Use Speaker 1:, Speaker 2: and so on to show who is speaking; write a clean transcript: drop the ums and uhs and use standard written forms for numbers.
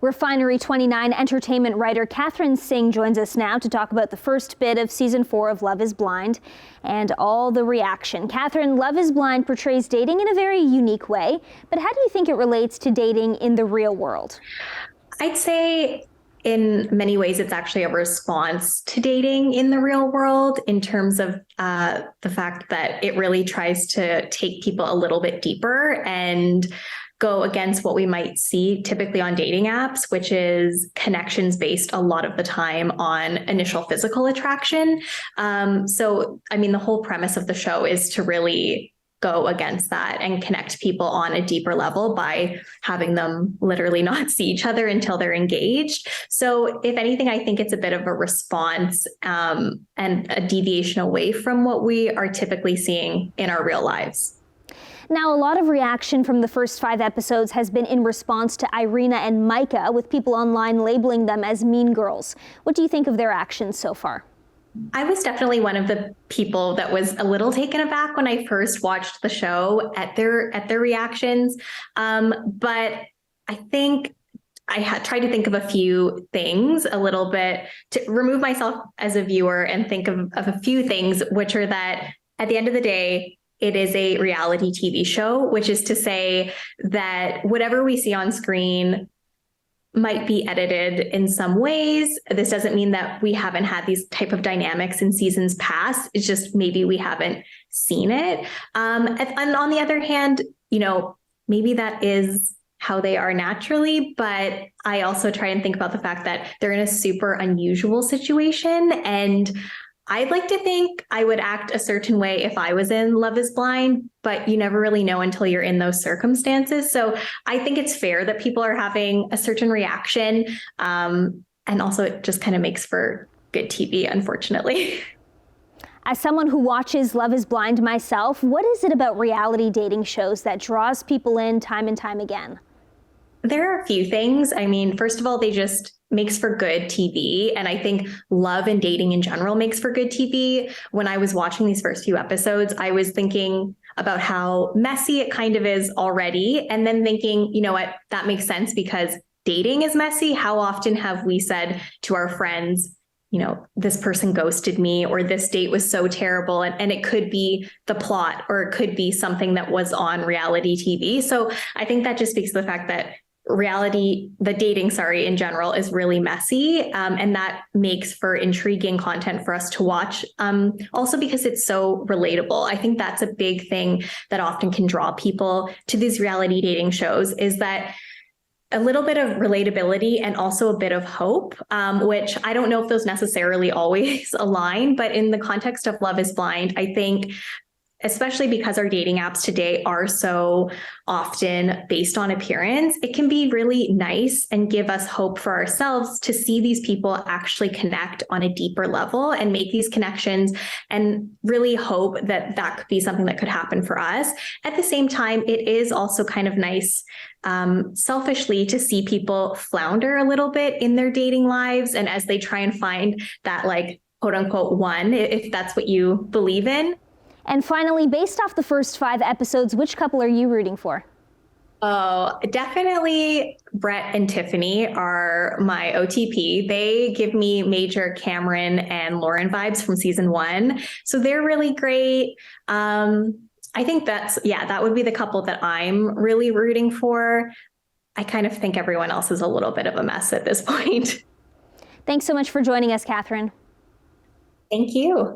Speaker 1: Refinery 29 entertainment writer Katherine Singh joins us now to talk about the first bit of season 4 of Love is Blind and all the reaction. Katherine, Love is Blind portrays dating in a very unique way, but how do you think it relates to dating in the real world?
Speaker 2: I'd say in many ways, it's actually a response to dating in the real world in terms of the fact that it really tries to take people a little bit deeper and go against what we might see typically on dating apps, which is connections based a lot of the time on initial physical attraction. The whole premise of the show is to really go against that and connect people on a deeper level by having them literally not see each other until they're engaged. So if anything, I think it's a bit of a response and a deviation away from what we are typically seeing in our real lives.
Speaker 1: Now, a lot of reaction from the first 5 episodes has been in response to Irina and Micah, with people online labeling them as mean girls. What do you think of their actions so far?
Speaker 2: I was definitely one of the people that was a little taken aback when I first watched the show at their reactions. But I think I had tried to think of a few things a little bit to remove myself as a viewer and think of a few things, which are that at the end of the day, it is a reality TV show, which is to say that whatever we see on screen might be edited in some ways. This doesn't mean that we haven't had these type of dynamics in seasons past. It's just maybe we haven't seen it. And on the other hand, maybe that is how they are naturally, but I also try and think about the fact that they're in a super unusual situation, and I'd like to think I would act a certain way if I was in Love is Blind, but you never really know until you're in those circumstances. So I think it's fair that people are having a certain reaction. And also it just kind of makes for good TV, unfortunately.
Speaker 1: As someone who watches Love is Blind myself, what is it about reality dating shows that draws people in time and time again?
Speaker 2: There are a few things. First of all, they just makes for good TV. And I think love and dating in general makes for good TV. When I was watching these first few episodes, I was thinking about how messy it kind of is already. And then thinking, you know what, that makes sense because dating is messy. How often have we said to our friends, this person ghosted me, or this date was so terrible. And it could be the plot, or it could be something that was on reality TV. So I think that just speaks to the fact that the dating, in general is really messy. And that makes for intriguing content for us to watch. Also because it's so relatable. I think that's a big thing that often can draw people to these reality dating shows, is that a little bit of relatability and also a bit of hope, which I don't know if those necessarily always align, but in the context of Love is Blind, I think especially because our dating apps today are so often based on appearance, it can be really nice and give us hope for ourselves to see these people actually connect on a deeper level and make these connections, and really hope that that could be something that could happen for us. At the same time, it is also kind of nice, selfishly, to see people flounder a little bit in their dating lives, and as they try and find that quote unquote one, if that's what you believe in.
Speaker 1: And finally, based off the first 5 episodes, which couple are you rooting for?
Speaker 2: Oh, definitely Brett and Tiffany are my OTP. They give me major Cameron and Lauren vibes from season 1. So they're really great. I think that would be the couple that I'm really rooting for. I kind of think everyone else is a little bit of a mess at this point.
Speaker 1: Thanks so much for joining us, Katherine.
Speaker 2: Thank you.